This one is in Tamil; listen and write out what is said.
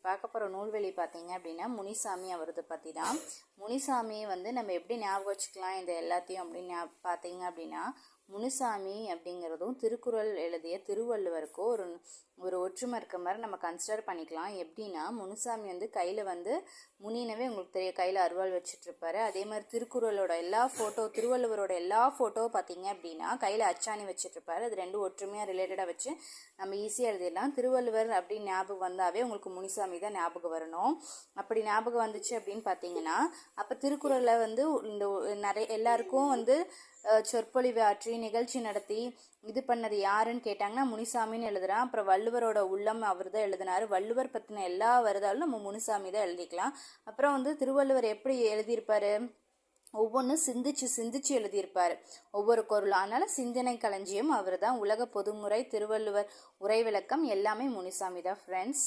பார்க்க போகிற நூல்வெளி பார்த்தீங்க அப்படின்னா முனிசாமி அவரது பற்றி தான். முனிசாமியை வந்து நம்ம எப்படி ஞாபகம் வச்சுக்கலாம் இது எல்லாத்தையும் அப்படின்னு பார்த்தீங்க அப்படின்னா, முனிசாமி அப்படிங்கிறதும் திருக்குறள் எழுதிய திருவள்ளுவருக்கும் ஒரு ஒற்றுமை இருக்க மாதிரி நம்ம கன்சிடர் பண்ணிக்கலாம். எப்படின்னா, முனிசாமி வந்து கையில் வந்து முனினவே உங்களுக்கு தெரிய கையில் அருவாள் வச்சுட்ருப்பாரு. அதே மாதிரி திருக்குறளோட எல்லா ஃபோட்டோ, திருவள்ளுவரோட எல்லா ஃபோட்டோ பார்த்தீங்க அப்படின்னா கையில் அச்சாணி வச்சுட்ருப்பாரு. அது ரெண்டும் ஒற்றுமையாக ரிலேட்டடாக வச்சு நம்ம ஈஸியாக எழுதிடலாம். திருவள்ளுவர் அப்படின்னு ஞாபகம் வந்தாவே உங்களுக்கு முனிசாமி தான் ஞாபகம் வரணும். அப்படி ஞாபகம் வந்துச்சு அப்படின்னு பார்த்தீங்கன்னா, அப்போ திருக்குறளை வந்து இந்த எல்லாருக்கும் வந்து சொற்பொழிவு ஆற்றி நிகழ்ச்சி நடத்தி இது பண்ணது யாருன்னு கேட்டாங்கன்னா முனிசாமின்னு எழுதுறான். அப்புறம் வள்ளுவரோட உள்ளம் அவர் தான் எழுதினார். வள்ளுவர் பற்றின எல்லா வருதாலும் நம்ம முனிசாமி தான் எழுதிக்கலாம். அப்புறம் வந்து திருவள்ளுவர் எப்படி எழுதியிருப்பாரு, ஒவ்வொன்றும் சிந்திச்சு எழுதியிருப்பார் ஒவ்வொரு குறளும். அதனால் சிந்தனை களஞ்சியம் அவர் தான். உலக பொதுமுறை, திருவள்ளுவர் உரை விளக்கம் எல்லாமே முனிசாமி தான் ஃப்ரெண்ட்ஸ்.